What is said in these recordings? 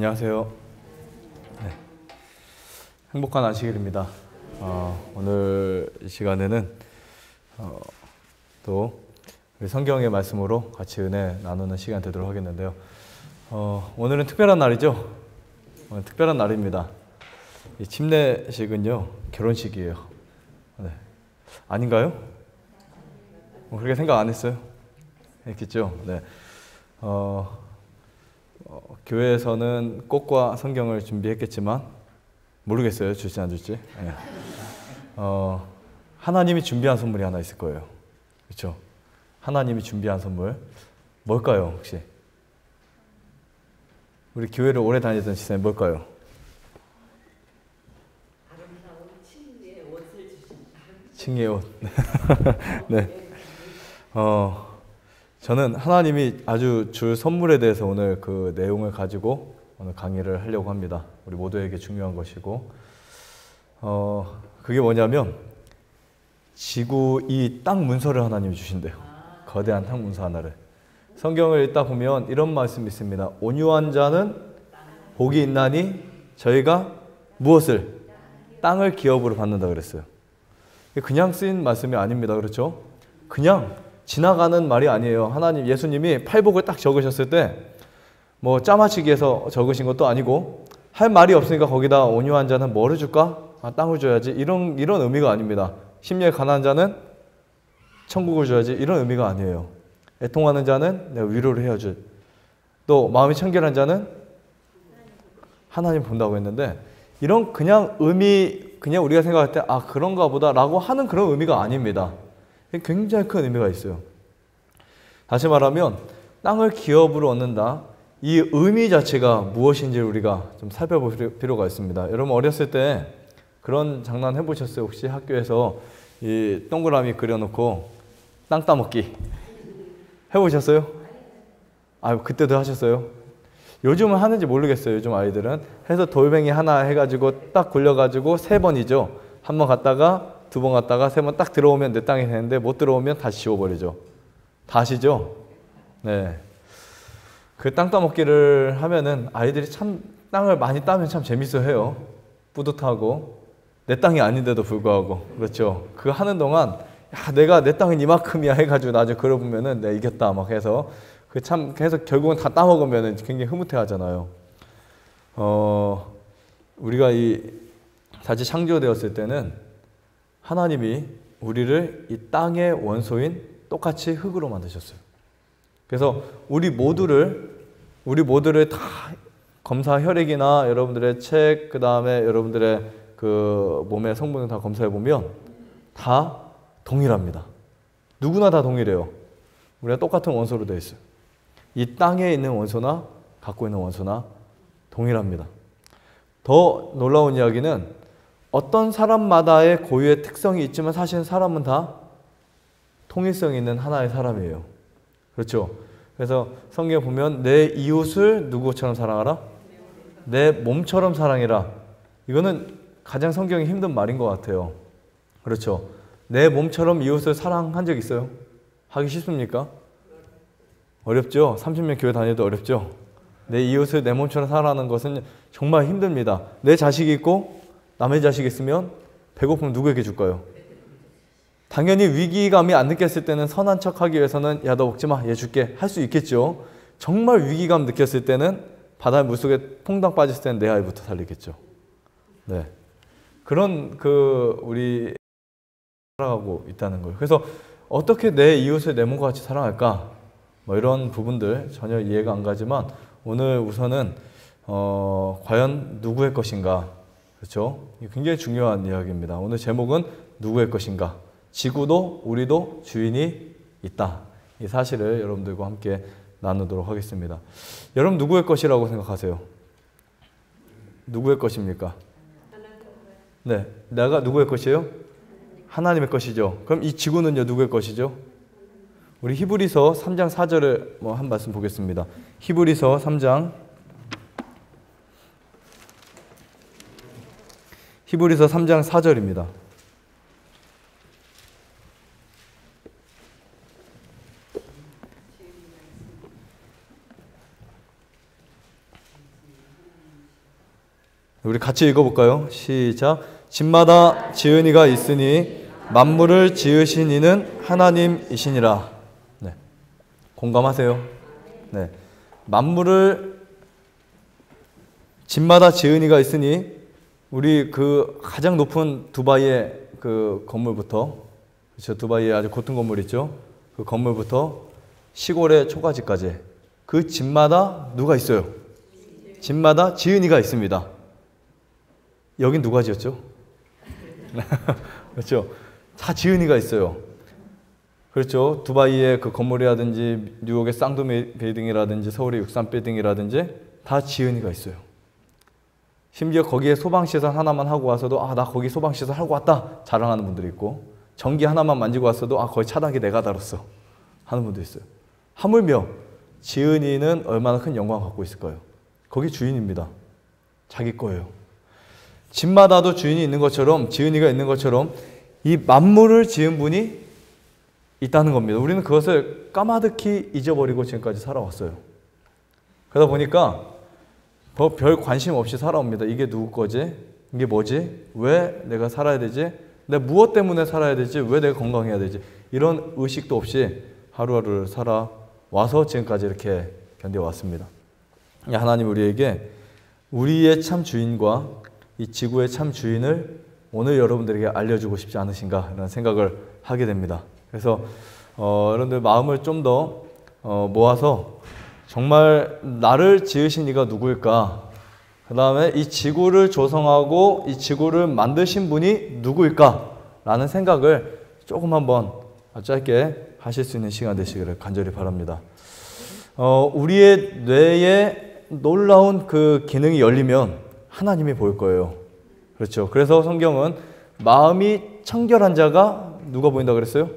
안녕하세요. 네. 행복한 안식일입니다. 오늘 이 시간에는 또 우리 성경의 말씀으로 같이 은혜 나누는 시간 되도록 하겠는데요. 오늘은 특별한 날이죠. 오늘 특별한 날입니다. 이 침례식은요, 결혼식이에요. 네. 아닌가요? 그렇게 생각 안 했어요? 했겠죠? 네. 교회에서는 꽃과 성경을 준비했겠지만 모르겠어요, 줄지 안 줄지. 네. 하나님이 준비한 선물이 하나 있을 거예요. 그렇죠? 하나님이 준비한 선물 뭘까요, 혹시? 우리 교회를 오래 다니던 시선이 뭘까요? 아름다운 칭의의 옷을 주신다. 칭의의 옷. 네. 저는 하나님이 아주 줄 선물에 대해서 오늘 그 내용을 가지고 오늘 강의를 하려고 합니다. 우리 모두에게 중요한 것이고, 그게 뭐냐면 지구 이 땅 문서를 하나님이 주신대요. 거대한 땅 문서 하나를. 성경을 읽다 보면 이런 말씀이 있습니다. 온유한 자는 복이 있나니 저희가 무엇을? 땅을 기업으로 받는다 그랬어요. 그냥 쓰인 말씀이 아닙니다. 그렇죠? 그냥 지나가는 말이 아니에요. 하나님, 예수님이 팔복을 딱 적으셨을 때 뭐 짜맞추기해서 적으신 것도 아니고 할 말이 없으니까 거기다 온유한 자는 뭐를 줄까? 땅을 줘야지. 이런 의미가 아닙니다. 심령이 가난한 자는 천국을 줘야지. 이런 의미가 아니에요. 애통하는 자는 내가 위로를 해야지. 또 마음이 청결한 자는 하나님 본다고 했는데 이런 그냥 의미, 그냥 우리가 생각할 때 그런가 보다 라고 하는 그런 의미가 아닙니다. 굉장히 큰 의미가 있어요. 다시 말하면 땅을 기업으로 얻는다. 이 의미 자체가 무엇인지 우리가 좀 살펴볼 필요가 있습니다. 여러분 어렸을 때 그런 장난 해보셨어요? 혹시 학교에서 이 동그라미 그려놓고 땅 따먹기 해보셨어요? 그때도 하셨어요? 요즘은 하는지 모르겠어요. 요즘 아이들은 해서 돌멩이 하나 해가지고 딱 굴려가지고 3번이죠. 한 번 갔다가 2번 갔다가 3번 딱 들어오면 내 땅이 되는데 못 들어오면 다시 지워버리죠. 다시죠? 네. 그 땅 따먹기를 하면은 아이들이 참 땅을 많이 따면 참 재밌어 해요. 뿌듯하고. 내 땅이 아닌데도 불구하고. 그렇죠. 그거 하는 동안 내가 내 땅은 이만큼이야 해가지고 나중에 그려보면은 내가 이겼다 막 해서 그 참 계속 결국은 다 따먹으면은 굉장히 흐뭇해 하잖아요. 우리가 다시 창조되었을 때는 하나님이 우리를 이 땅의 원소인 똑같이 흙으로 만드셨어요. 그래서 우리 모두를 다 검사 혈액이나 여러분들의 책, 그 다음에 여러분들의 그 몸의 성분을 다 검사해 보면 다 동일합니다. 누구나 다 동일해요. 우리가 똑같은 원소로 되어 있어요. 이 땅에 있는 원소나 갖고 있는 원소나 동일합니다. 더 놀라운 이야기는 어떤 사람마다의 고유의 특성이 있지만 사실은 사람은 다 통일성이 있는 하나의 사람이에요. 그렇죠? 그래서 성경에 보면 내 이웃을 누구처럼 사랑하라? 내 몸처럼 사랑해라. 이거는 가장 성경이 힘든 말인 것 같아요. 그렇죠? 내 몸처럼 이웃을 사랑한 적 있어요? 하기 쉽습니까? 어렵죠? 30년 교회 다녀도 어렵죠? 내 이웃을 내 몸처럼 사랑하는 것은 정말 힘듭니다. 내 자식이 있고 남의 자식이 있으면 배고프면 누구에게 줄까요? 당연히 위기감이 안 느꼈을 때는 선한 척하기 위해서는 야, 너 먹지 마, 얘 줄게 할 수 있겠죠. 정말 위기감 느꼈을 때는 바다 물속에 퐁당 빠졌을 때는 내 아이부터 살리겠죠. 네, 그런 우리 살아가고 있다는 거예요. 그래서 어떻게 내 이웃을 내 몸과 같이 사랑할까? 뭐 이런 부분들 전혀 이해가 안 가지만 오늘 우선은 과연 누구의 것인가? 그렇죠? 굉장히 중요한 이야기입니다. 오늘 제목은 누구의 것인가? 지구도 우리도 주인이 있다. 이 사실을 여러분들과 함께 나누도록 하겠습니다. 여러분 누구의 것이라고 생각하세요? 누구의 것입니까? 네, 내가 누구의 것이에요? 하나님의 것이죠. 그럼 이 지구는요 누구의 것이죠? 우리 히브리서 3장 4절을 한 말씀 보겠습니다. 히브리서 3장 4절입니다. 우리 같이 읽어볼까요? 시작. 집마다 지은 이가 있으니 만물을 지으신 이는 하나님이시니라. 네. 공감하세요? 네. 만물을 집마다 지은 이가 있으니 우리 그 가장 높은 두바이의 그 건물부터, 그렇죠? 두바이에 아주 고층 건물 있죠? 그 건물부터 시골의 초가집까지 그 집마다 누가 있어요? 집마다 지은 이가 있습니다. 여긴 누가 지었죠? 그렇죠? 다 지은 이가 있어요. 그렇죠? 두바이의 그 건물이라든지 뉴욕의 쌍둥이 빌딩이라든지 서울의 63 빌딩이라든지 다 지은 이가 있어요. 심지어 거기에 소방시설 하나만 하고 와서도 아, 나 거기 소방시설 하고 왔다 자랑하는 분들이 있고, 전기 하나만 만지고 왔어도 아, 거기 차단기 내가 달았어 하는 분도 있어요. 하물며 지은 이는 얼마나 큰 영광을 갖고 있을까요? 거기 주인입니다. 자기 거예요. 집마다도 주인이 있는 것처럼, 지은 이가 있는 것처럼 이 만물을 지은 분이 있다는 겁니다. 우리는 그것을 까마득히 잊어버리고 지금까지 살아왔어요. 그러다 보니까 별 관심 없이 살아옵니다. 이게 누구 거지? 이게 뭐지? 왜 내가 살아야 되지? 내가 무엇 때문에 살아야 되지? 왜 내가 건강해야 되지? 이런 의식도 없이 하루하루를 살아와서 지금까지 이렇게 견뎌왔습니다. 하나님 우리에게 우리의 참 주인과 이 지구의 참 주인을 오늘 여러분들에게 알려주고 싶지 않으신가 라는 생각을 하게 됩니다. 그래서 여러분들 마음을 좀 더 모아서 정말 나를 지으신 이가 누구일까? 그 다음에 이 지구를 조성하고 이 지구를 만드신 분이 누구일까? 라는 생각을 조금 한번 짧게 하실 수 있는 시간 되시기를 간절히 바랍니다. 우리의 뇌에 놀라운 그 기능이 열리면 하나님이 보일 거예요. 그렇죠. 그래서 성경은 마음이 청결한 자가 누가 보인다 그랬어요?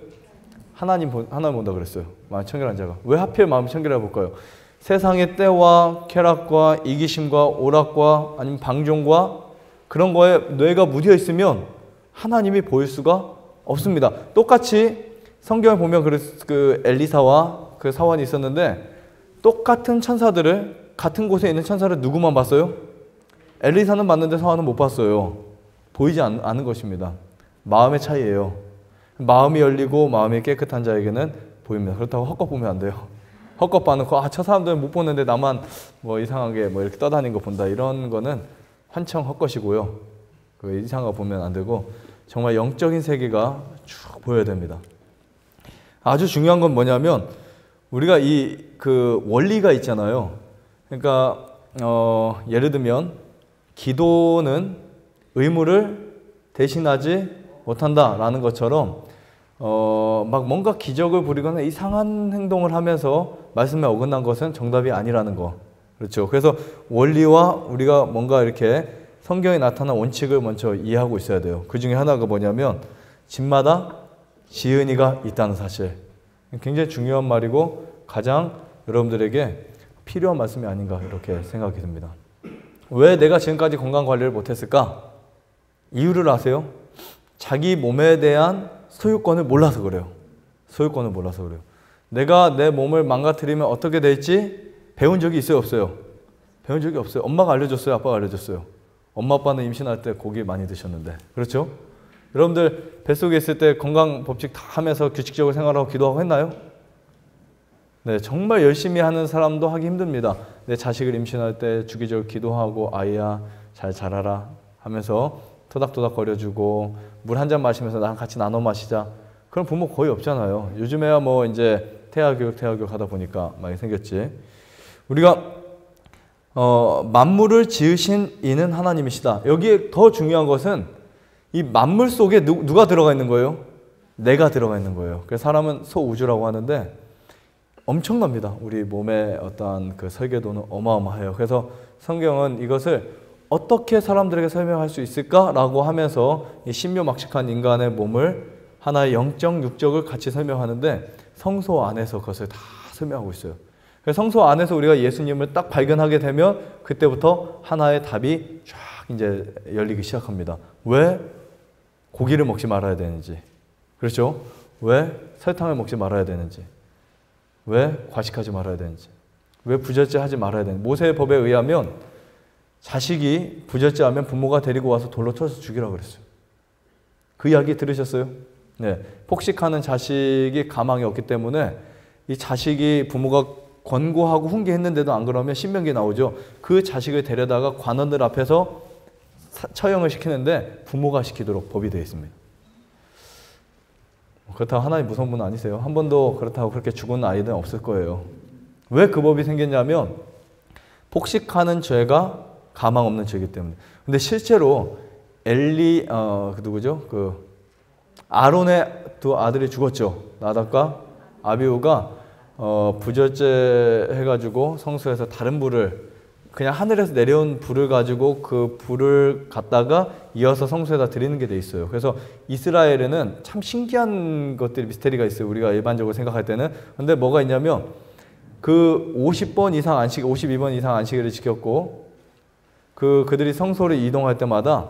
하나님 본다 그랬어요. 마음이 청결한 자가. 왜 하필 마음이 청결해 볼까요? 세상의 때와 쾌락과 이기심과 오락과 아니면 방종과 그런 거에 뇌가 묻어 있으면 하나님이 보일 수가 없습니다. 똑같이 성경을 보면 그 엘리사와 그 사원이 있었는데 똑같은 천사들을, 같은 곳에 있는 천사를 누구만 봤어요? 엘리사는 봤는데 사원은 못 봤어요. 보이지 않는 것입니다. 마음의 차이예요. 마음이 열리고 마음이 깨끗한 자에게는 보입니다. 그렇다고 헛것 보면 안 돼요. 헛것 봐놓고 저 사람들은 못 보는데 나만 뭐 이상하게 뭐 이렇게 떠다니는 거 본다, 이런 거는 환청 헛것이고요. 그 이상한 거 보면 안 되고 정말 영적인 세계가 쭉 보여야 됩니다. 아주 중요한 건 뭐냐면 우리가 이 그 원리가 있잖아요. 그러니까 예를 들면 기도는 의무를 대신하지 못한다라는 것처럼 막 뭔가 기적을 부리거나 이상한 행동을 하면서 말씀에 어긋난 것은 정답이 아니라는 거. 그렇죠. 그래서 원리와 우리가 뭔가 이렇게 성경에 나타난 원칙을 먼저 이해하고 있어야 돼요. 그 중에 하나가 뭐냐면 집마다 지은 이가 있다는 사실. 굉장히 중요한 말이고 가장 여러분들에게 필요한 말씀이 아닌가 이렇게 생각이 듭니다. 왜 내가 지금까지 건강관리를 못했을까? 이유를 아세요? 자기 몸에 대한 소유권을 몰라서 그래요. 소유권을 몰라서 그래요. 내가 내 몸을 망가뜨리면 어떻게 될지 배운 적이 있어요, 없어요? 배운 적이 없어요. 엄마가 알려줬어요, 아빠가 알려줬어요? 엄마 아빠는 임신할 때 고기 많이 드셨는데, 그렇죠? 여러분들 뱃속에 있을 때 건강 법칙 다 하면서 규칙적으로 생활하고 기도하고 했나요? 네, 정말 열심히 하는 사람도 하기 힘듭니다. 내 자식을 임신할 때 주기적으로 기도하고 아이야 잘 자라라 하면서 토닥토닥 거려주고 물 한 잔 마시면서 나랑 같이 나눠 마시자. 그런 부모 거의 없잖아요. 요즘에야 뭐 이제 태아교육 하다 보니까 많이 생겼지. 우리가 만물을 지으신 이는 하나님이시다. 여기에 더 중요한 것은 이 만물 속에 누가 들어가 있는 거예요? 내가 들어가 있는 거예요. 그래서 사람은 소우주라고 하는데 엄청납니다. 우리 몸의 어떤 그 설계도는 어마어마해요. 그래서 성경은 이것을 어떻게 사람들에게 설명할 수 있을까라고 하면서 이 신묘막측한 인간의 몸을 하나의 영적, 육적을 같이 설명하는데 성소 안에서 그것을 다 설명하고 있어요. 그래서 성소 안에서 우리가 예수님을 딱 발견하게 되면 그때부터 하나의 답이 쫙 이제 열리기 시작합니다. 왜 고기를 먹지 말아야 되는지, 그렇죠? 왜 설탕을 먹지 말아야 되는지, 왜 과식하지 말아야 되는지, 왜 부절제 하지 말아야 되는지. 모세의 법에 의하면 자식이 부잣집하면 부모가 데리고 와서 돌로 쳐서 죽이라고 그랬어요. 그 이야기 들으셨어요? 네. 폭식하는 자식이 가망이 없기 때문에 이 자식이 부모가 권고하고 훈계했는데도 안 그러면 신명기에 나오죠. 그 자식을 데려다가 관원들 앞에서 처형을 시키는데 부모가 시키도록 법이 되어 있습니다. 그렇다고 하나님 무서운 분 아니세요? 한 번도 그렇다고 그렇게 죽은 아이는 없을 거예요. 왜 그 법이 생겼냐면 폭식하는 죄가 가망 없는 죄이기 때문에. 근데 실제로 누구죠? 아론의 두 아들이 죽었죠. 나답과 아비후가 부절제 해가지고 성소에서 다른 불을 그냥 하늘에서 내려온 불을 가지고 그 불을 갖다가 이어서 성소에다 드리는 게 돼 있어요. 그래서 이스라엘에는 참 신기한 것들이 미스테리가 있어요. 우리가 일반적으로 생각할 때는. 근데 뭐가 있냐면 그 50번 이상 안식, 52번 이상 안식일을 지켰고 그들이 성소를 이동할 때마다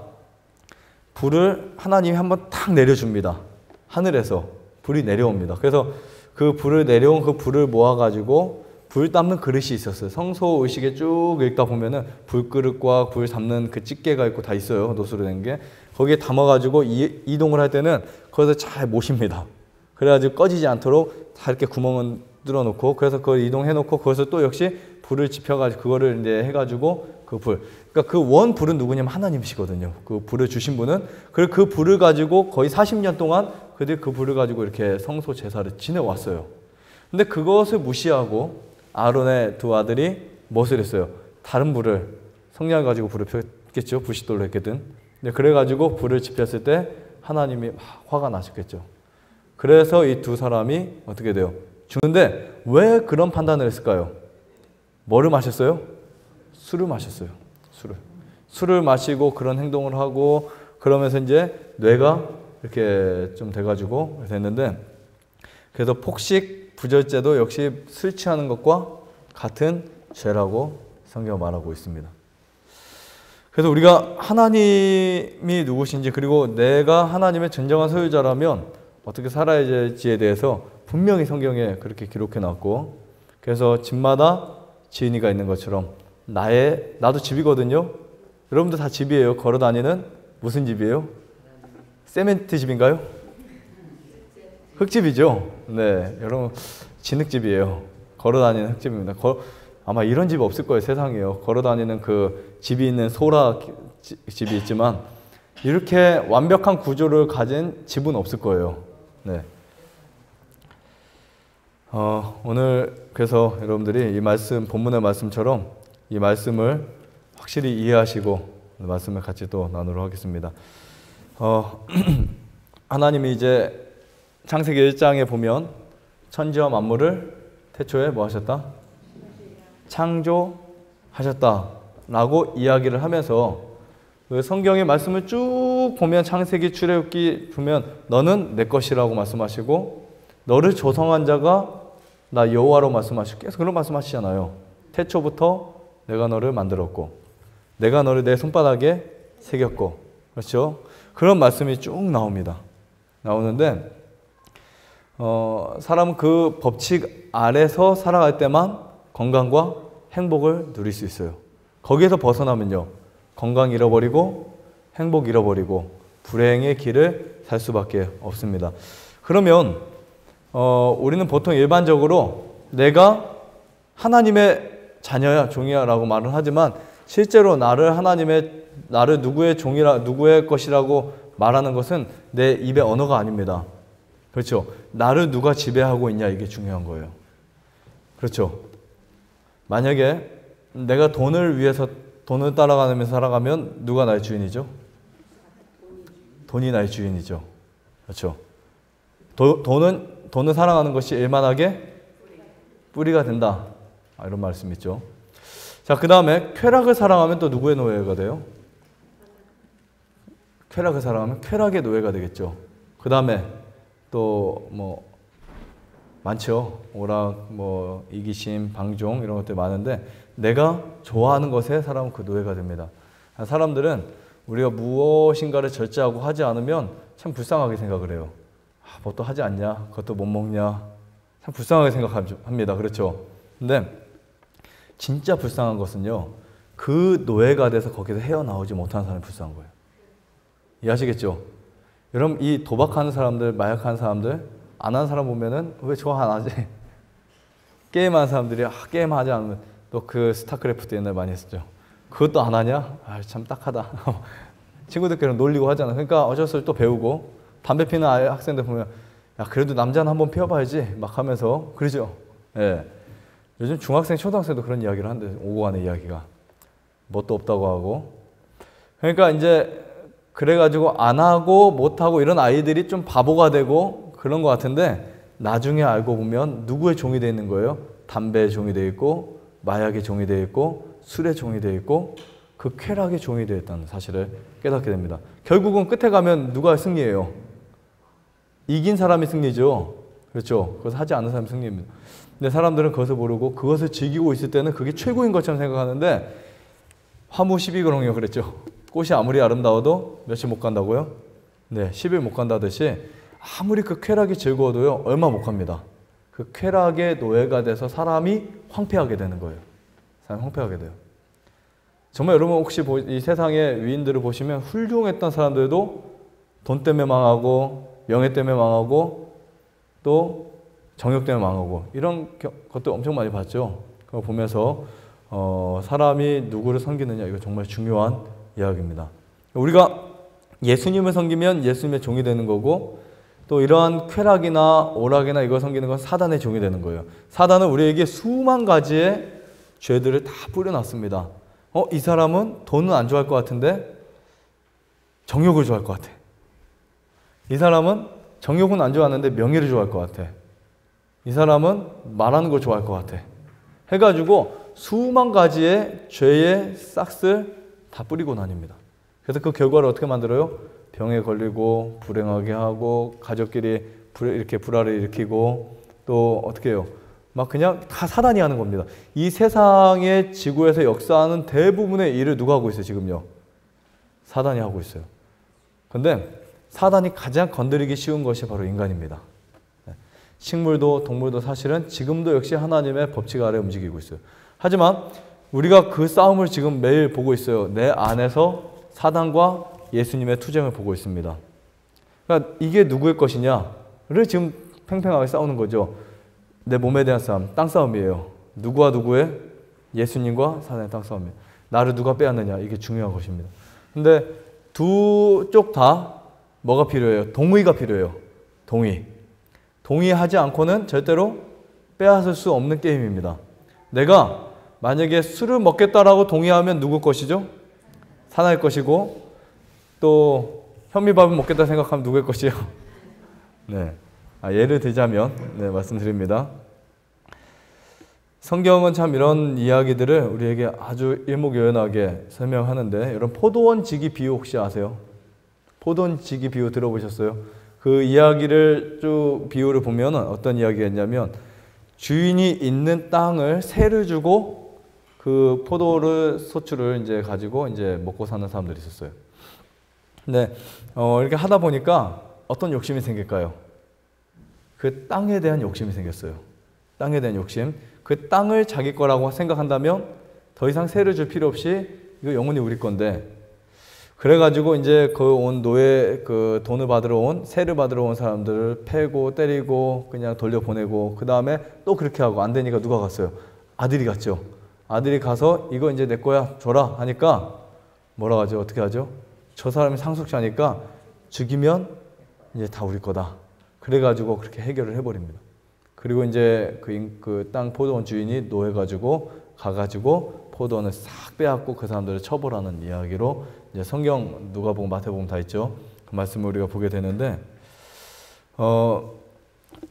불을 하나님이 한번 탁 내려줍니다. 하늘에서 불이 내려옵니다. 그래서 그 불을 내려온 그 불을 모아가지고 불 담는 그릇이 있었어요. 성소 의식에 쭉 읽다 보면은 불그릇과 불 담는 그 집게가 있고 다 있어요. 노수로 된 게. 거기에 담아가지고 이동을 할 때는 거기서 잘 모십니다. 그래가지고 꺼지지 않도록 다 이렇게 구멍은 뚫어놓고 그래서 그걸 이동해놓고 거기서 또 역시 불을 지펴가지고 그거를 이제 해가지고 그 불. 그러니까 그 원 불은 누구냐면 하나님이시거든요. 그 불을 주신 분은. 그리고 그 불을 가지고 거의 40년 동안 그들이 그 불을 가지고 이렇게 성소 제사를 지내왔어요. 근데 그것을 무시하고 아론의 두 아들이 무엇을 했어요? 다른 불을, 성냥을 가지고 불을 폈겠죠. 부싯돌로 했거든. 근데 그래가지고 불을 지폈을 때 하나님이 화가 나셨겠죠. 그래서 이 두 사람이 어떻게 돼요? 죽는데 왜 그런 판단을 했을까요? 뭐를 마셨어요? 술을 마셨어요. 술을 마시고 그런 행동을 하고 그러면서 이제 뇌가 이렇게 좀 돼가지고 됐는데 그래서 폭식, 부절제도 역시 술 취하는 것과 같은 죄라고 성경은 말하고 있습니다. 그래서 우리가 하나님이 누구신지 그리고 내가 하나님의 진정한 소유자라면 어떻게 살아야 될지에 대해서 분명히 성경에 그렇게 기록해 놨고 그래서 집마다 지은이가 있는 것처럼 나도 집이거든요. 여러분도 다 집이에요. 걸어 다니는 무슨 집이에요? 세멘트 집인가요? 흙집이죠. 네, 여러분 진흙집이에요. 걸어 다니는 흙집입니다. 아마 이런 집 없을 거예요. 세상에요. 걸어 다니는 그 집이 있는 소라 집이 있지만 이렇게 완벽한 구조를 가진 집은 없을 거예요. 네. 오늘 그래서 여러분들이 이 말씀 본문의 말씀처럼 이 말씀을 확실히 이해하시고 말씀을 같이 또 나누도록 하겠습니다. 하나님이 이제 창세기 1장에 보면 천지와 만물을 태초에 뭐 하셨다? 창조하셨다라고 이야기를 하면서 그 성경의 말씀을 쭉 보면 창세기, 출애굽기 보면 너는 내 것이라고 말씀하시고 너를 조성한 자가 나 여호와로 말씀하시고 계속 그런 말씀하시잖아요. 태초부터 내가 너를 만들었고 내가 너를 내 손바닥에 새겼고 그렇죠? 그런 말씀이 쭉 나오는데 사람은 그 법칙 아래서 살아갈 때만 건강과 행복을 누릴 수 있어요. 거기에서 벗어나면요 건강 잃어버리고 행복 잃어버리고 불행의 길을 살 수밖에 없습니다. 그러면 우리는 보통 일반적으로 내가 하나님의 자녀야 종이야 라고 말을 하지만 실제로 나를 누구의 종이라 누구의 것이라고 말하는 것은 내 입의 언어가 아닙니다. 그렇죠? 나를 누가 지배하고 있냐 이게 중요한 거예요. 그렇죠? 만약에 내가 돈을 위해서 돈을 따라가면서 살아가면 누가 나의 주인이죠? 돈이 나의 주인이죠. 그렇죠? 돈을 사랑하는 것이 일만하게 뿌리가 된다. 이런 말씀 있죠. 자, 그 다음에 쾌락을 사랑하면 또 누구의 노예가 돼요? 쾌락을 사랑하면 쾌락의 노예가 되겠죠. 그 다음에 또 뭐 많죠. 오락, 뭐 이기심, 방종 이런 것들이 많은데 내가 좋아하는 것에 사람은 그 노예가 됩니다. 사람들은 우리가 무엇인가를 절제하고 하지 않으면 참 불쌍하게 생각을 해요. 뭐 또 하지 않냐? 그것도 못 먹냐? 참 불쌍하게 생각합니다. 그렇죠? 근데 진짜 불쌍한 것은요. 그 노예가 돼서 거기서 헤어나오지 못하는 사람이 불쌍한 거예요. 이해하시겠죠? 여러분 이 도박하는 사람들, 마약하는 사람들, 안 하는 사람 보면은 왜 저거 안 하지? 게임하는 사람들이 게임하지 않으면 또 그 스타크래프트 옛날에 많이 했었죠. 그것도 안 하냐? 아, 참 딱하다. 친구들끼리 놀리고 하잖아. 그러니까 어쩔 수 없이 또 배우고 담배 피는 학생들 보면 야 그래도 남자는 한번 피워봐야지 막 하면서 그러죠. 예. 요즘 중학생, 초등학생도 그런 이야기를 한대. 오고 가는 이야기가 뭣도 없다고 하고. 그러니까 이제 그래가지고 안 하고 못 하고 이런 아이들이 좀 바보가 되고 그런 것 같은데 나중에 알고 보면 누구의 종이 되어 있는 거예요? 담배의 종이 되어 있고 마약의 종이 되어 있고 술의 종이 되어 있고 그 쾌락의 종이 되어 있다는 사실을 깨닫게 됩니다. 결국은 끝에 가면 누가 승리해요? 이긴 사람이 승리죠. 그렇죠? 그것을 하지 않는 사람이 승리입니다. 근데 사람들은 그것을 모르고 그것을 즐기고 있을 때는 그게 최고인 것처럼 생각하는데 화무 12근홍이요 그랬죠. 꽃이 아무리 아름다워도 며칠 못 간다고요? 네, 10일 못 간다듯이 아무리 그 쾌락이 즐거워도요 얼마 못 갑니다. 그 쾌락의 노예가 돼서 사람이 황폐하게 되는 거예요. 사람이 황폐하게 돼요. 정말 여러분 혹시 이 세상의 위인들을 보시면 훌륭했던 사람들도 돈 때문에 망하고 명예 때문에 망하고 또 정욕 때문에 망하고 이런 것들 엄청 많이 봤죠. 그거 보면서 사람이 누구를 섬기느냐 이거 정말 중요한 이야기입니다. 우리가 예수님을 섬기면 예수님의 종이 되는 거고 또 이러한 쾌락이나 오락이나 이걸 섬기는 건 사단의 종이 되는 거예요. 사단은 우리에게 수만 가지의 죄들을 다 뿌려놨습니다. 이 사람은 돈은 안 좋아할 것 같은데 정욕을 좋아할 것 같아. 이 사람은 정욕은 안 좋아하는데 명예를 좋아할 것 같아. 이 사람은 말하는 걸 좋아할 것 같아. 해가지고 수만 가지의 죄의 싹을 다 뿌리고 다닙니다. 그래서 그 결과를 어떻게 만들어요? 병에 걸리고 불행하게 하고 가족끼리 이렇게 불화를 일으키고 또 어떻게 해요? 막 그냥 다 사단이 하는 겁니다. 이 세상의 지구에서 역사하는 대부분의 일을 누가 하고 있어요 지금요? 사단이 하고 있어요. 근데 사단이 가장 건드리기 쉬운 것이 바로 인간입니다. 식물도 동물도 사실은 지금도 역시 하나님의 법칙 아래 움직이고 있어요. 하지만 우리가 그 싸움을 지금 매일 보고 있어요. 내 안에서 사단과 예수님의 투쟁을 보고 있습니다. 그러니까 이게 누구의 것이냐를 지금 팽팽하게 싸우는 거죠. 내 몸에 대한 싸움, 땅싸움이에요. 누구와 누구의? 예수님과 사단의 땅싸움이에요. 나를 누가 빼앗느냐 이게 중요한 것입니다. 근데 두 쪽 다 뭐가 필요해요? 동의가 필요해요. 동의하지 않고는 절대로 빼앗을 수 없는 게임입니다. 내가 만약에 술을 먹겠다라고 동의하면 누구 것이죠? 사나의 것이고 또 현미밥을 먹겠다 생각하면 누구의 것이요? 네. 예를 들자면 말씀드립니다. 성경은 참 이런 이야기들을 우리에게 아주 일목요연하게 설명하는데 여러분 포도원 지기 비유 혹시 아세요? 포도원 지기 비유 들어보셨어요? 그 이야기를 쭉 비유를 보면 어떤 이야기였냐면 주인이 있는 땅을 세를 주고 그 포도를 소출을 이제 가지고 이제 먹고 사는 사람들이 있었어요. 근데 이렇게 하다 보니까 어떤 욕심이 생길까요? 그 땅에 대한 욕심이 생겼어요. 땅에 대한 욕심. 그 땅을 자기 거라고 생각한다면 더 이상 세를 줄 필요 없이 이거 영원히 우리 건데. 그래가지고 이제 그 온 노예 그 돈을 받으러 온 세를 받으러 온 사람들을 패고 때리고 그냥 돌려보내고 그 다음에 또 그렇게 하고 안 되니까 누가 갔어요? 아들이 갔죠. 아들이 가서 이거 이제 내 거야 줘라 하니까 뭐라 하죠? 어떻게 하죠? 저 사람이 상속자니까 죽이면 이제 다 우리 거다. 그래가지고 그렇게 해결을 해버립니다. 그리고 이제 그 땅 포도원 주인이 노해가지고 가가지고 포도원을 싹 빼앗고 그 사람들을 처벌하는 이야기로 이제 성경 누가복음 마태복음 다 있죠. 그 말씀을 우리가 보게 되는데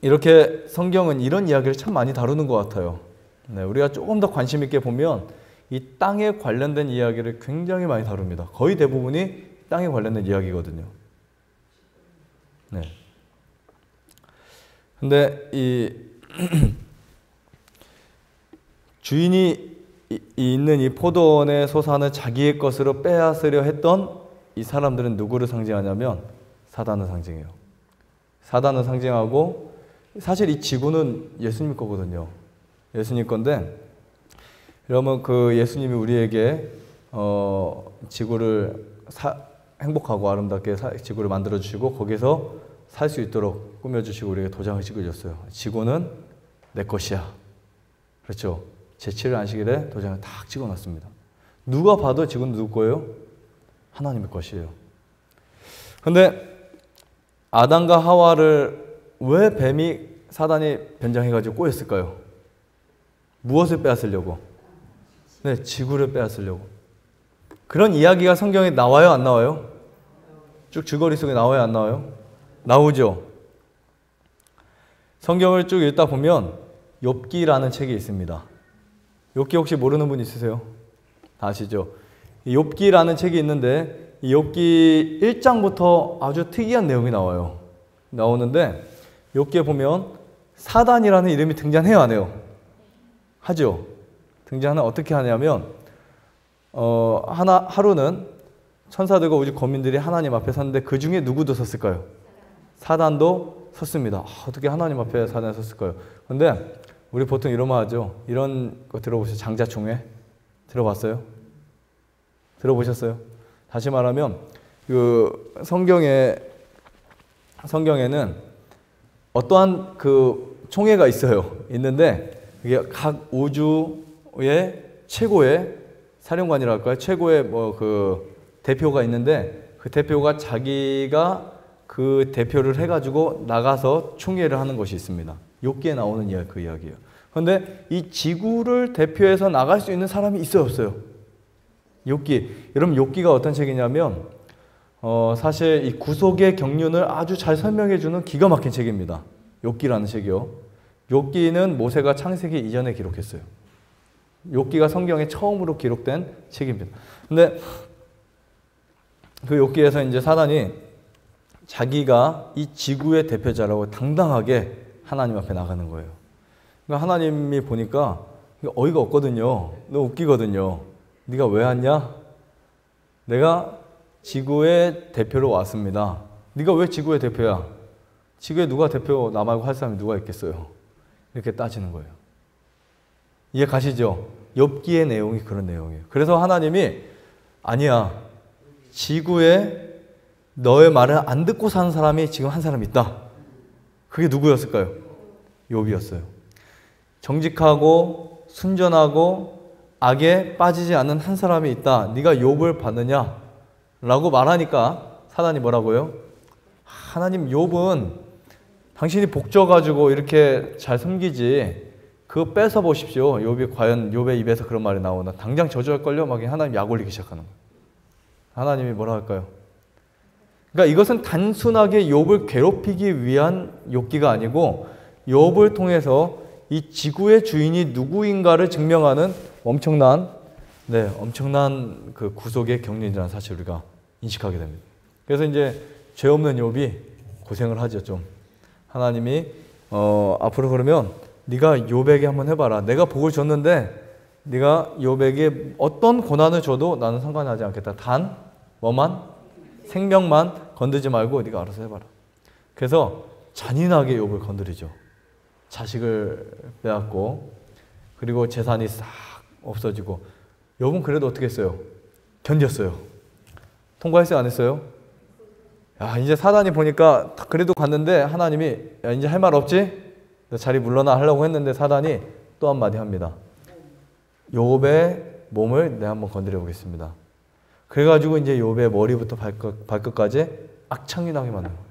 이렇게 성경은 이런 이야기를 참 많이 다루는 것 같아요. 네, 우리가 조금 더 관심 있게 보면 이 땅에 관련된 이야기를 굉장히 많이 다룹니다. 거의 대부분이 땅에 관련된 이야기거든요. 네. 근데 이 주인이 있는 이 포도원의 소산을 자기의 것으로 빼앗으려 했던 이 사람들은 누구를 상징하냐면 사단을 상징해요. 사단을 상징하고 사실 이 지구는 예수님 거거든요. 예수님 건데 여러분 그 예수님이 우리에게 지구를 행복하고 아름답게 지구를 만들어 주시고 거기서 살 수 있도록 꾸며 주시고 우리에게 도장을 찍어 줬어요. 지구는 내 것이야. 그렇죠? 제7일 안식일에 도장을 딱 찍어 놨습니다. 누가 봐도 지구는 누구 거예요? 하나님의 것이에요. 근데 아담과 하와를 왜 뱀이 사단이 변장해가지고 꼬였을까요? 무엇을 빼앗으려고? 네, 지구를 빼앗으려고. 그런 이야기가 성경에 나와요, 안 나와요? 쭉 줄거리 속에 나와요, 안 나와요? 나오죠. 성경을 쭉 읽다 보면 욥기라는 책이 있습니다. 욥기 혹시 모르는 분 있으세요? 다 아시죠? 욥기라는 책이 있는데 이 욥기 1장부터 아주 특이한 내용이 나오는데 욥기에 보면 사단이라는 이름이 등장해요, 안 해요? 하죠. 등장은 어떻게 하냐면 하루는 천사들과 우주 거민들이 하나님 앞에 섰는데 그 중에 누구도 섰을까요? 사단도 섰습니다. 어떻게 하나님 앞에 사단이 섰을까요? 근데 우리 보통 이런 말 하죠. 이런 거 들어보셨어요? 장자총회? 들어봤어요? 들어보셨어요? 다시 말하면 그 성경에는 어떠한 그 총회가 있어요. 있는데 이게 각 우주의 최고의 사령관이랄까요? 최고의 그 대표가 있는데 그 대표가 자기가 그 대표를 해가지고 나가서 총회를 하는 것이 있습니다. 욥기에 나오는 그 이야기예요. 그런데 이 지구를 대표해서 나갈 수 있는 사람이 있어요, 없어요? 욥기. 여러분 욥기가 어떤 책이냐면 사실 이 구속의 경륜을 아주 잘 설명해주는 기가 막힌 책입니다. 욥기라는 책이요. 욥기는 모세가 창세기 이전에 기록했어요. 욥기가 성경에 처음으로 기록된 책입니다. 근데 그 욥기에서 이제 사단이 자기가 이 지구의 대표자라고 당당하게 하나님 앞에 나가는 거예요. 그러니까 하나님이 보니까 어이가 없거든요. 너 웃기거든요. 네가 왜 왔냐? 내가 지구의 대표로 왔습니다. 네가 왜 지구의 대표야? 지구에 누가 대표 나 말고 할 사람이 누가 있겠어요? 이렇게 따지는 거예요. 이해 가시죠? 욥기의 내용이 그런 내용이에요. 그래서 하나님이 아니야. 지구에 너의 말을 안 듣고 사는 사람이 지금 한 사람 있다. 그게 누구였을까요? 욥이었어요. 정직하고 순전하고 악에 빠지지 않는 한 사람이 있다. 네가 욥을 봤느냐? 라고 말하니까 사단이 뭐라고요? 하나님 욥은 당신이 복져가지고 이렇게 잘 섬기지 그거 뺏어 보십시오. 욥이 과연 욥의 입에서 그런 말이 나오나? 당장 저주할걸요? 막 하나님 약 올리기 시작하는 거예요. 하나님이 뭐라 할까요? 그러니까 이것은 단순하게 욥을 괴롭히기 위한 욥기가 아니고 욥을 통해서 이 지구의 주인이 누구인가를 증명하는 엄청난 그 구속의 경륜이라는 사실을 우리가 인식하게 됩니다. 그래서 이제 죄 없는 욥이 고생을 하죠, 좀. 하나님이 앞으로 그러면 네가 욥에게 한번 해봐라. 내가 복을 줬는데 네가 욥에게 어떤 고난을 줘도 나는 상관하지 않겠다. 단 뭐만? 생명만 건들지 말고 네가 알아서 해봐라. 그래서 잔인하게 욥을 건드리죠. 자식을 빼앗고 그리고 재산이 싹 없어지고 욥은 그래도 어떻게 했어요? 견뎠어요. 통과했어요? 안 했어요? 야, 이제 사단이 보니까 그래도 갔는데 하나님이 야, 이제 할 말 없지? 너 자리 물러나 하려고 했는데 사단이 또 한마디 합니다. 욥의 몸을 내가 한번 건드려 보겠습니다. 그래가지고 이제 욥의 머리부터 발끝까지 악창이 나게 만든 거예요.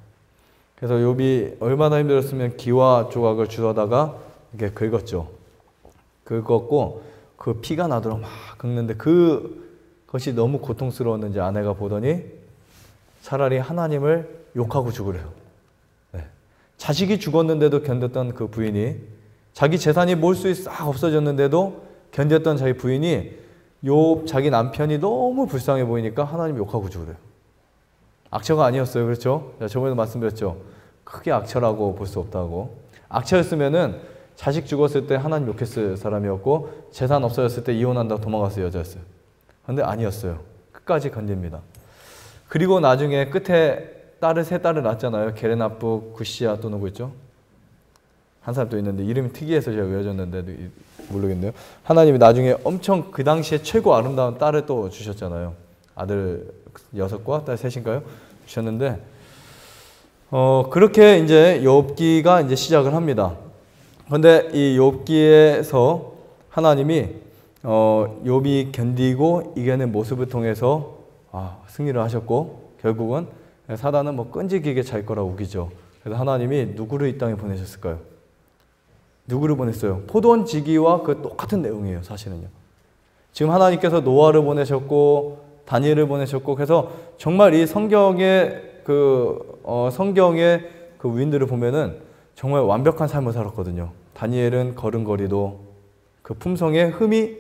그래서 욥이 얼마나 힘들었으면 기와 조각을 주워다가 이렇게 긁었죠. 긁었고 그 피가 나도록 막 긁는데 그것이 너무 고통스러웠는지 아내가 보더니 차라리 하나님을 욕하고 죽으래요. 네. 자식이 죽었는데도 견뎠던 그 부인이 자기 재산이 몰수히 싹 없어졌는데도 견뎠던 자기 부인이 욥 자기 남편이 너무 불쌍해 보이니까 하나님 욕하고 죽으래요. 악처가 아니었어요. 그렇죠? 저번에도 말씀드렸죠. 크게 악처라고 볼 수 없다고. 악처였으면은 자식 죽었을 때 하나님 욕했을 사람이었고 재산 없어졌을 때 이혼한다고 도망갔을 여자였어요. 그런데 아니었어요. 끝까지 건집니다. 그리고 나중에 끝에 세 딸을 낳았잖아요. 게레나프, 구시아 또 누구 있죠? 한 사람 또 있는데 이름이 특이해서 제가 외워줬는데 모르겠네요. 하나님이 나중에 엄청 그 당시에 최고 아름다운 딸을 또 주셨잖아요. 아들 6과 딸 3인가요? 주셨는데 그렇게 이제 욥기가 이제 시작을 합니다. 그런데 이 욥기에서 하나님이 욥이 견디고 이겨낸 모습을 통해서 승리를 하셨고, 결국은 사단은 뭐 끈질기게 잘 거라 우기죠. 그래서 하나님이 누구를 이 땅에 보내셨을까요? 누구를 보냈어요? 포도원지기와 그 똑같은 내용이에요, 사실은요. 지금 하나님께서 노아를 보내셨고 다니엘을 보내셨고, 그래서 정말 이 성경의 성경의 그 위인들을 보면은 정말 완벽한 삶을 살았거든요. 다니엘은 걸음걸이도 그 품성에 흠이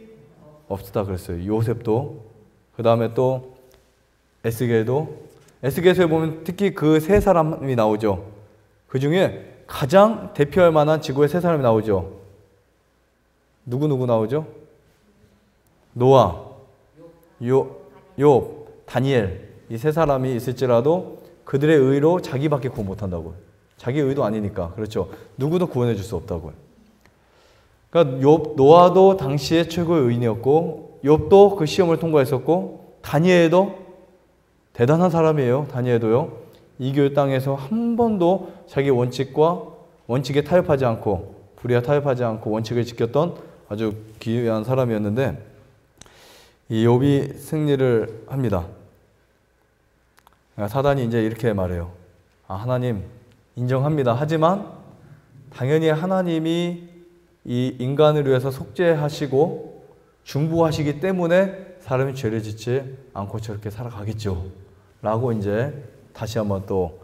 없었다 그랬어요. 요셉도, 그 다음에 또 에스겔에 보면 특히 그 세 사람이 나오죠. 그 중에 가장 대표할 만한 지구의 세 사람이 나오죠. 누구 나오죠? 노아, 욥, 다니엘. 이 세 사람이 있을지라도 그들의 의로 자기밖에 구원 못한다고요. 자기 의도 아니니까. 그렇죠. 누구도 구원해 줄 수 없다고요. 그러니까 노아도 당시에 최고의 의인이었고, 욥도 그 시험을 통과했었고, 다니엘도 대단한 사람이에요. 다니엘도요. 이교의 땅에서 한 번도 자기 원칙에 타협하지 않고, 불의와 타협하지 않고 원칙을 지켰던 아주 귀한 사람이었는데, 이 욥이 승리를 합니다. 사단이 이제 이렇게 말해요. 하나님 인정합니다. 하지만 당연히 하나님이 이 인간을 위해서 속죄하시고 중보하시기 때문에 사람이 죄를 짓지 않고 저렇게 살아가겠죠. 라고 이제 다시 한번 또,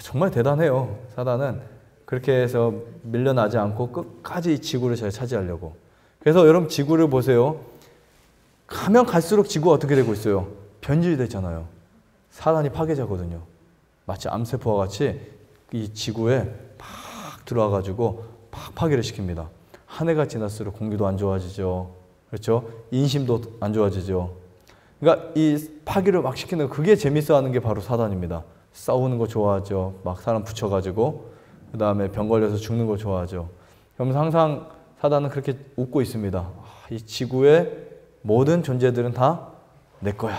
정말 대단해요. 사단은 그렇게 해서 밀려나지 않고 끝까지 이 지구를 잘 차지하려고. 그래서 여러분 지구를 보세요. 가면 갈수록 지구가 어떻게 되고 있어요? 변질되잖아요. 사단이 파괴자거든요. 마치 암세포와 같이 이 지구에 팍 들어와가지고 팍 파괴를 시킵니다. 한 해가 지날수록 공기도 안 좋아지죠. 그렇죠? 인심도 안 좋아지죠. 그러니까 이 파괴를 막 시키는, 그게 재밌어 하는 게 바로 사단입니다. 싸우는 거 좋아하죠. 막 사람 붙여가지고, 그 다음에 병 걸려서 죽는 거 좋아하죠. 그러면서 항상 사단은 그렇게 웃고 있습니다. 이 지구의 모든 존재들은 다 내 거야.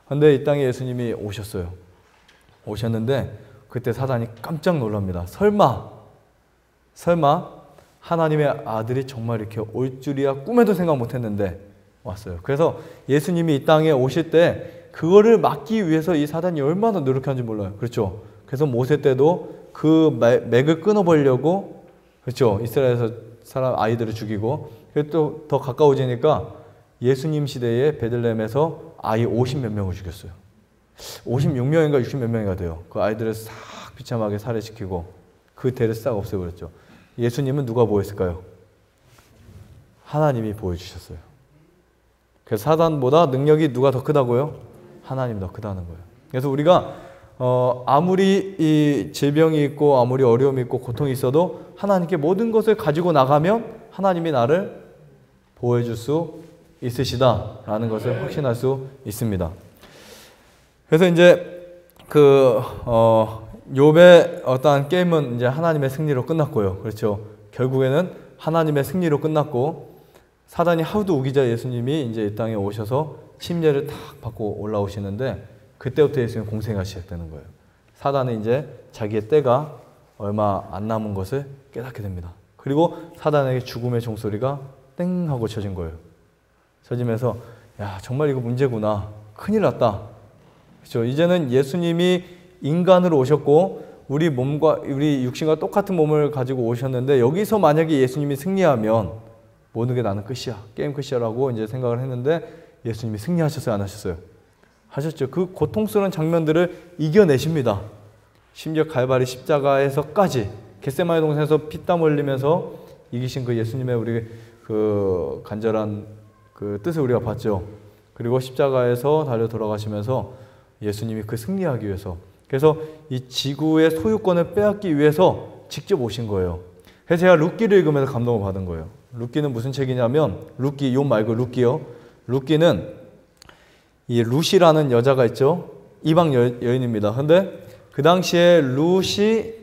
그런데 이 땅에 예수님이 오셨어요. 오셨는데 그때 사단이 깜짝 놀랍니다. 설마 하나님의 아들이 정말 이렇게 올 줄이야 꿈에도 생각 못했는데 왔어요. 그래서 예수님이 이 땅에 오실 때 그거를 막기 위해서 이 사단이 얼마나 노력하는지 몰라요. 그렇죠? 그래서 모세 때도 그 맥을 끊어보려고, 그렇죠? 이스라엘에서 사람 아이들을 죽이고, 그리고 또 더 가까워지니까 예수님 시대에 베들레헴에서 아이 50몇 명을 죽였어요. 56명인가 60몇 명인가 돼요. 그 아이들을 싹 비참하게 살해시키고 그 대를 싹 없애버렸죠. 예수님은 누가 보였을까요? 하나님이 보여주셨어요. 그래서 사단보다 능력이 누가 더 크다고요? 하나님이 더 크다는 거예요. 그래서 우리가 아무리 이 질병이 있고 아무리 어려움이 있고 고통이 있어도 하나님께 모든 것을 가지고 나가면 하나님이 나를 보호해줄 수 있으시다라는 것을 확신할 수 있습니다. 그래서 이제 욥의 어떠한 게임은 이제 하나님의 승리로 끝났고요. 그렇죠. 결국에는 하나님의 승리로 끝났고, 사단이 하도 우기자 예수님이 이제 이 땅에 오셔서 침례를 탁 받고 올라오시는데, 그때부터 예수님 공생애가 시작되는 거예요. 사단은 이제 자기의 때가 얼마 안 남은 것을 깨닫게 됩니다. 그리고 사단에게 죽음의 종소리가 땡 하고 쳐진 거예요. 쳐지면서 정말 이거 문제구나. 큰일 났다. 그렇죠. 이제는 예수님이 인간으로 오셨고 우리 육신과 똑같은 몸을 가지고 오셨는데, 여기서 만약에 예수님이 승리하면 모든 게 나는 끝이야. 게임 끝이야라고 이제 생각을 했는데, 예수님이 승리하셨어요, 안 하셨어요? 하셨죠. 그 고통스러운 장면들을 이겨내십니다. 심지어 갈바리 십자가에서까지, 겟세마네 동산에서 피땀 흘리면서 이기신 그 예수님의 우리 그 간절한 그 뜻을 우리가 봤죠. 그리고 십자가에서 달려 돌아가시면서 예수님이 그 승리하기 위해서, 그래서 이 지구의 소유권을 빼앗기 위해서 직접 오신 거예요. 그래서 제가 룻기를 읽으면서 감동을 받은 거예요. 룻기는 무슨 책이냐면, 룻기, 욥 말고 룻기요. 룻기는 이 룻이라는 여자가 있죠. 이방 여인입니다. 근데 그 당시에 룻이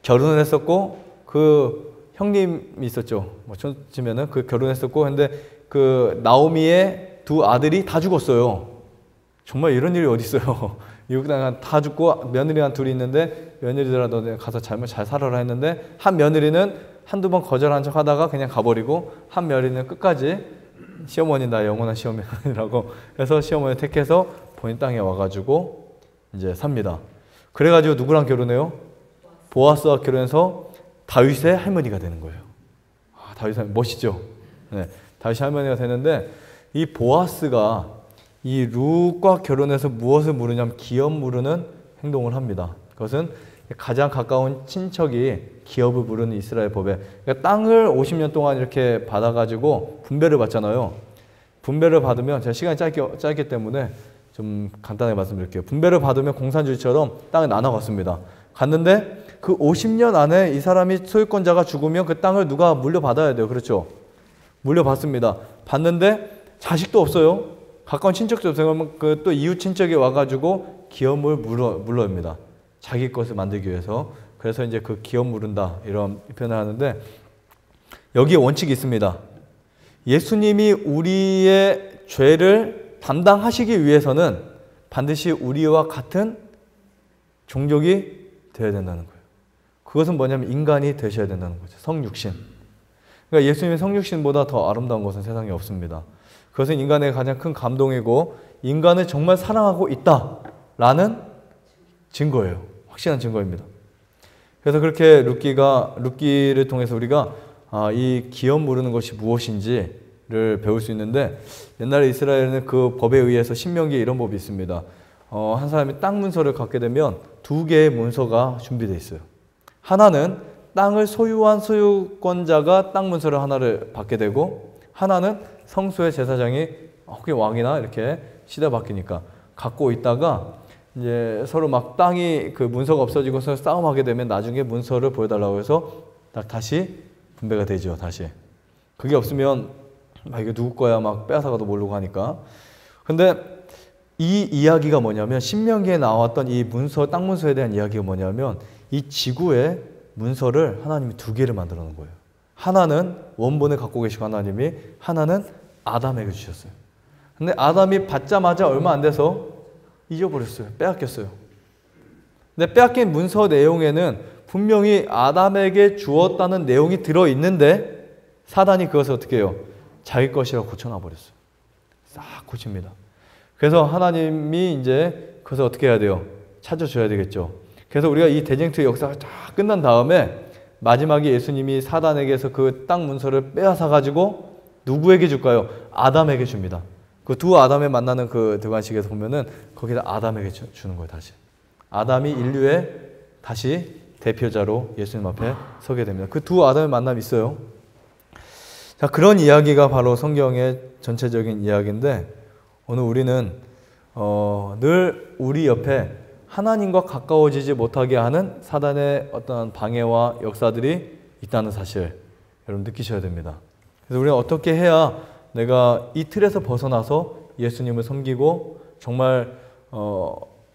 결혼을 했었고 그 형님이 있었죠. 뭐 치면은 그 결혼했었고, 근데 그 나오미의 두 아들이 다 죽었어요. 정말 이런 일이 어디 있어요. 미국 땅에 다 죽고 며느리 한 둘이 있는데 며느리들아 너 가서 잘 살아라 했는데 한 며느리는 한두 번 거절한 척 하다가 그냥 가버리고 한 며느리는 끝까지 시어머니 나 영원한 시어머니라고 해서 시어머니 택해서 본인 땅에 와가지고 이제 삽니다. 그래가지고 누구랑 결혼해요? 보아스와 결혼해서 다윗의 할머니가 되는 거예요. 다윗 할머니 멋있죠? 네, 다윗의 할머니가 되는데 이 보아스가 이 룻과 결혼해서 무엇을 물으냐면 기업 물으는 행동을 합니다. 그것은 가장 가까운 친척이 기업을 물으는 이스라엘 법에, 그러니까 땅을 50년 동안 이렇게 받아가지고 분배를 받잖아요. 분배를 받으면 제가 시간이 짧기 때문에 좀 간단하게 말씀드릴게요. 분배를 받으면 공산주의처럼 땅을 나눠갔습니다. 갔는데 그 50년 안에 이 사람이 소유권자가 죽으면 그 땅을 누가 물려받아야 돼요. 그렇죠? 물려받습니다. 받는데 자식도 없어요. 가까운 친척도 없어요. 그러면 그 또 이웃 친척이 와가지고 기업을 물러옵니다. 자기 것을 만들기 위해서. 그래서 이제 그 기업 물은다 이런 표현을 하는데 여기에 원칙이 있습니다. 예수님이 우리의 죄를 담당하시기 위해서는 반드시 우리와 같은 종족이 되어야 된다는 거예요. 그것은 뭐냐면 인간이 되셔야 된다는 거죠. 성육신. 그러니까 예수님의 성육신보다 더 아름다운 것은 세상에 없습니다. 그것은 인간의 가장 큰 감동이고 인간을 정말 사랑하고 있다라는 증거예요. 확실한 증거입니다. 그래서 그렇게 룻기를 통해서 우리가 이 기업 물으는 것이 무엇인지를 배울 수 있는데 옛날에 이스라엘은 그 법에 의해서 신명기에 이런 법이 있습니다. 한 사람이 땅 문서를 갖게 되면 두 개의 문서가 준비되어 있어요. 하나는 땅을 소유한 소유권자가 땅 문서를 하나를 받게 되고 하나는 성소의 제사장이 혹시 왕이나 이렇게 시대 바뀌니까 갖고 있다가 이제 서로 막 땅이 그 문서가 없어지고 서로 싸움하게 되면 나중에 문서를 보여달라고 해서 다시 분배가 되죠. 다시 그게 없으면 이게 누구 거야 막 빼앗아가도 모르고 하니까. 근데 이 이야기가 뭐냐면 신명기에 나왔던 이 문서 땅 문서에 대한 이야기가 뭐냐면 이 지구의 문서를 하나님이 두 개를 만들어 놓은 거예요. 하나는 원본을 갖고 계시고 하나님이 하나는 아담에게 주셨어요. 근데 아담이 받자마자 얼마 안 돼서 잊어버렸어요. 빼앗겼어요. 근데 빼앗긴 문서 내용에는 분명히 아담에게 주었다는 내용이 들어있는데 사단이 그것을 어떻게 해요? 자기 것이라고 고쳐놔 버렸어요. 싹 고칩니다. 그래서 하나님이 이제 그것을 어떻게 해야 돼요? 찾아줘야 되겠죠. 그래서 우리가 이 대쟁투의 역사가 다 끝난 다음에 마지막에 예수님이 사단에게서 그 땅 문서를 빼앗아 가지고 누구에게 줄까요? 아담에게 줍니다. 그 두 아담에 만나는 그 대관식에서 보면은 거기다 아담에게 주는 거예요. 다시 아담이 인류의 다시 대표자로 예수님 앞에 서게 됩니다. 그 두 아담의 만남이 있어요. 자, 그런 이야기가 바로 성경의 전체적인 이야기인데 오늘 우리는 늘 우리 옆에 하나님과 가까워지지 못하게 하는 사단의 어떤 방해와 역사들이 있다는 사실 여러분 느끼셔야 됩니다. 그래서 우리가 어떻게 해야 내가 이 틀에서 벗어나서 예수님을 섬기고 정말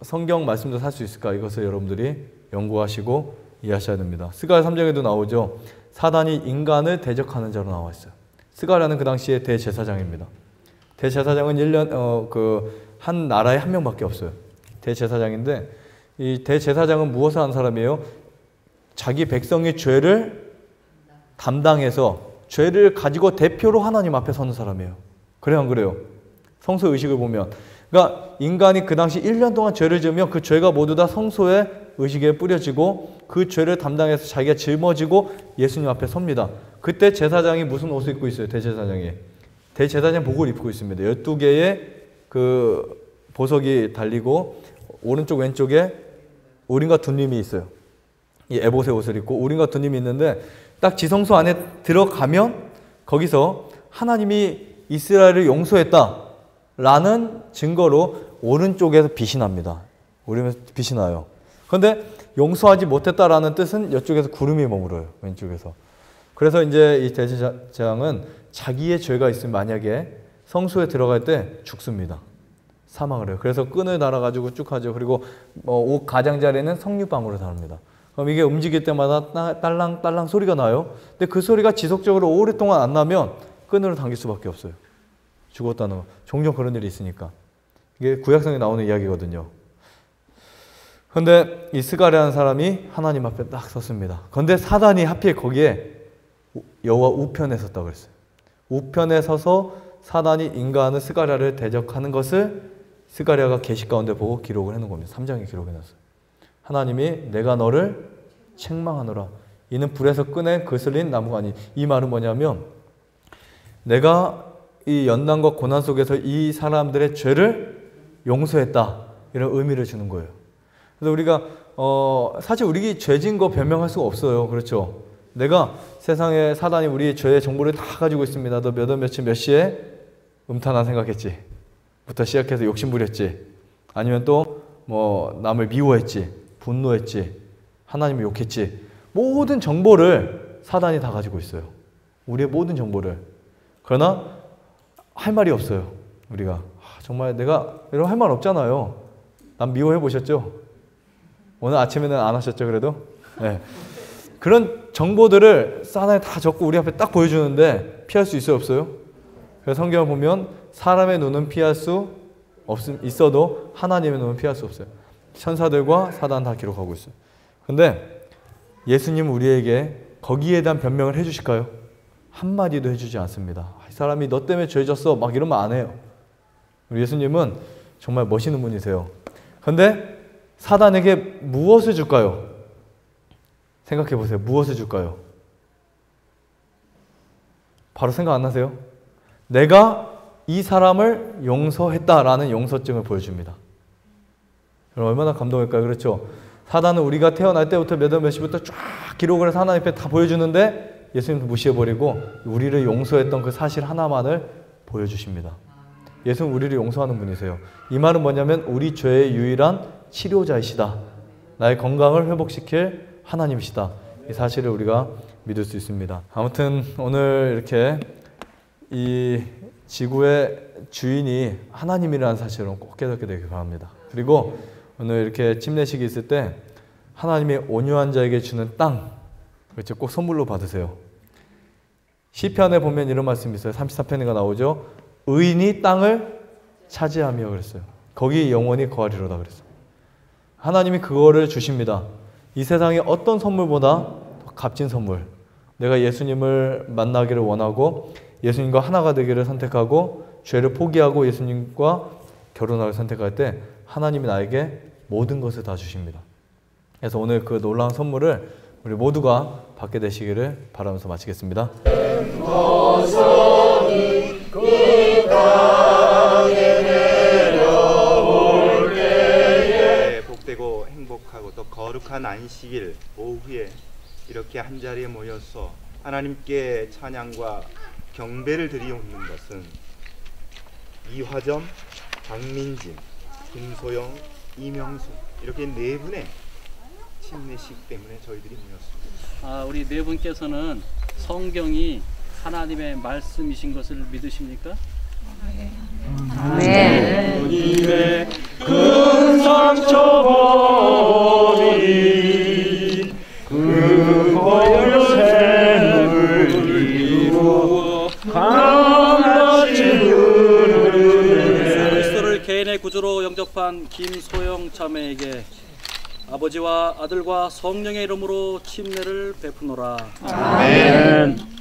성경 말씀도 살 수 있을까? 이것을 여러분들이 연구하시고 이해하셔야 됩니다. 스가랴 3장에도 나오죠. 사단이 인간을 대적하는 자로 나와 있어요. 스가랴는 그 당시에 대제사장입니다. 대제사장은 1년 한 나라에 한 명밖에 없어요. 대제사장인데 이 대제사장은 무엇을 하는 사람이에요? 자기 백성의 죄를 담당해서 죄를 가지고 대표로 하나님 앞에 서는 사람이에요. 그래요, 안 그래요? 성소 의식을 보면 그러니까 인간이 그 당시 1년 동안 죄를 지으면 그 죄가 모두 다 성소의 의식에 뿌려지고 그 죄를 담당해서 자기가 짊어지고 예수님 앞에 섭니다. 그때 제사장이 무슨 옷을 입고 있어요? 대제사장 복을 입고 있습니다. 12개의 그 보석이 달리고 오른쪽 왼쪽에 우림과 둔림이 있어요. 이 에봇의 옷을 입고 우림과 둔림이 있는데 딱 지성소 안에 들어가면 거기서 하나님이 이스라엘을 용서했다라는 증거로 오른쪽에서 빛이 납니다. 우림에서 빛이 나요. 그런데 용서하지 못했다라는 뜻은 이쪽에서 구름이 머물어요. 왼쪽에서. 그래서 이제 이 대제사장은 자기의 죄가 있으면 만약에 성소에 들어갈 때 죽습니다. 사망을 해요. 그래서 끈을 달아가지고 쭉 하죠. 그리고 옷 가장자리는 석류방으로 다룹니다. 그럼 이게 움직일 때마다 딸랑딸랑 소리가 나요. 근데 그 소리가 지속적으로 오랫동안 안 나면 끈으로 당길 수밖에 없어요. 죽었다는 거. 종종 그런 일이 있으니까. 이게 구약성에 나오는 이야기거든요. 근데 이 스가랴라는 사람이 하나님 앞에 딱 섰습니다. 근데 사단이 하필 거기에 여호와 우편에 섰다고 그랬어요. 우편에 서서 사단이 인간의 스가랴를 대적하는 것을 스가랴가 계시 가운데 보고 기록을 해놓은 겁니다. 3장에 기록해놨어요. 하나님이 내가 너를 책망하노라. 이는 불에서 꺼낸 거슬린 나무가 아니. 이 말은 뭐냐면 내가 이 연단과 고난 속에서 이 사람들의 죄를 용서했다. 이런 의미를 주는 거예요. 그래서 우리가 사실 우리 죄진 거 변명할 수가 없어요. 그렇죠? 내가 세상에 사단이 우리의 죄의 정보를 다 가지고 있습니다. 너 몇 월 며칠 몇 시에 음탄한 생각했지? 부터 시작해서 욕심 부렸지? 아니면 또 뭐 남을 미워했지? 분노했지? 하나님을 욕했지? 모든 정보를 사단이 다 가지고 있어요. 우리의 모든 정보를. 그러나 할 말이 없어요. 우리가 정말 내가 이런 할 말 없잖아요. 남 미워해 보셨죠? 오늘 아침에는 안 하셨죠? 그래도? 네. 그런 정보들을 사단에 다 적고 우리 앞에 딱 보여주는데 피할 수 있어요? 없어요? 그래서 성경을 보면 사람의 눈은 피할 수 있어도 하나님의 눈은 피할 수 없어요. 천사들과 사단 다 기록하고 있어요. 근데 예수님은 우리에게 거기에 대한 변명을 해주실까요? 한마디도 해주지 않습니다. 이 사람이 너 때문에 죄 졌어 막 이러면 안 해요. 우리 예수님은 정말 멋있는 분이세요. 근데 사단에게 무엇을 줄까요? 생각해 보세요. 무엇을 줄까요? 바로 생각 안 나세요? 내가 이 사람을 용서했다라는 용서증을 보여줍니다. 여러분 얼마나 감동일까요? 그렇죠? 사단은 우리가 태어날 때부터 몇 월 몇 시부터 쫙 기록을 해서 하나님 앞에 다 보여주는데 예수님도 무시해버리고 우리를 용서했던 그 사실 하나만을 보여주십니다. 예수는 우리를 용서하는 분이세요. 이 말은 뭐냐면 우리 죄의 유일한 치료자이시다. 나의 건강을 회복시킬 하나님이시다. 이 사실을 우리가 믿을 수 있습니다. 아무튼 오늘 이렇게 이 지구의 주인이 하나님이라는 사실을 꼭 깨닫게 되길 바랍니다. 그리고 오늘 이렇게 침례식이 있을 때 하나님이 온유한 자에게 주는 땅, 그렇죠? 꼭 선물로 받으세요. 시편에 보면 이런 말씀이 있어요. 34편인가 나오죠. 의인이 땅을 차지하며 그랬어요. 거기 영원히 거하리로다 그랬어요. 하나님이 그거를 주십니다. 이 세상의 어떤 선물보다 더 값진 선물. 내가 예수님을 만나기를 원하고 예수님과 하나가 되기를 선택하고 죄를 포기하고 예수님과 결혼하기를 선택할 때 하나님이 나에게 모든 것을 다 주십니다. 그래서 오늘 그 놀라운 선물을 우리 모두가 받게 되시기를 바라면서 마치겠습니다. 복되고 행복하고 또 거룩한 안식일 오후에 이렇게 한자리에 모여서 하나님께 찬양과 경배를 드리는 것은 이화점, 박민진, 김소영, 이명수 이렇게 네 분의 침례식 때문에 저희들이 모였습니다. 우리 네 분께서는 성경이 하나님의 말씀이신 것을 믿으십니까? 네. 주님의 큰 상처범이 그 벌샘을 이루어 강같이 흐르네. 그리스도를 개인의 구주로 영접한 김소영 자매에게 아버지와 아들과 성령의 이름으로 침례를 베푸노라. 아멘.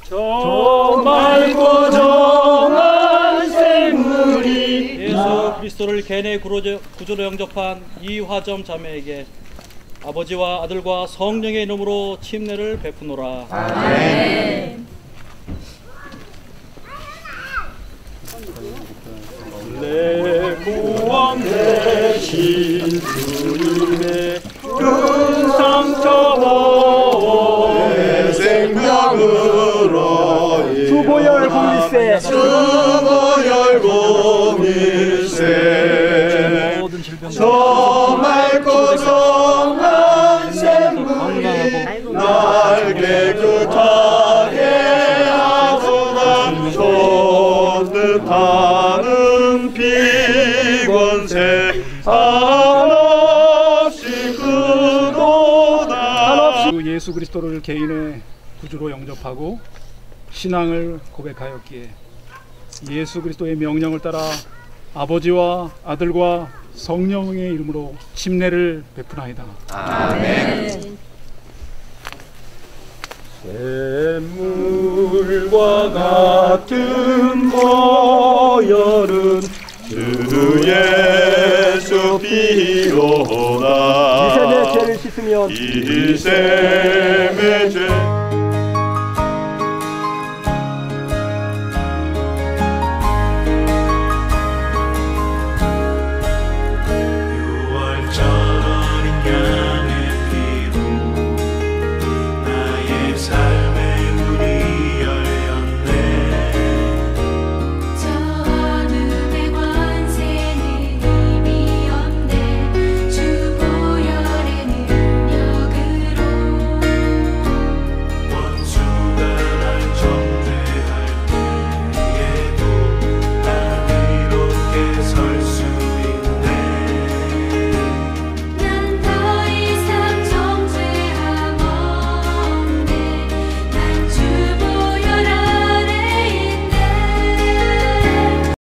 저 맑고 정한 생물이 예수 그리스도를 개인의 구주로 영접한 이화점 자매에게 아버지와 아들과 성령의 이름으로 침례를 베푸노라. 아멘. 내 구원 되신 주님의 큰 상처와 내 생명으로 수고 열고 일세 모든 질병 저 맑고 정한 샘물이 날 깨끗하게 하소서. 솟듯하는 피권세 예수 그리스도를 개인의 구주로 영접하고 신앙을 고백하였기에 예수 그리스도의 명령을 따라 아버지와 아들과 성령의 이름으로 침례를 베푸나이다. 아멘. 샘물과 같은 보혈은 주 예수 피로다. 이 셈의 죄를 씻으면 이 셈의 죄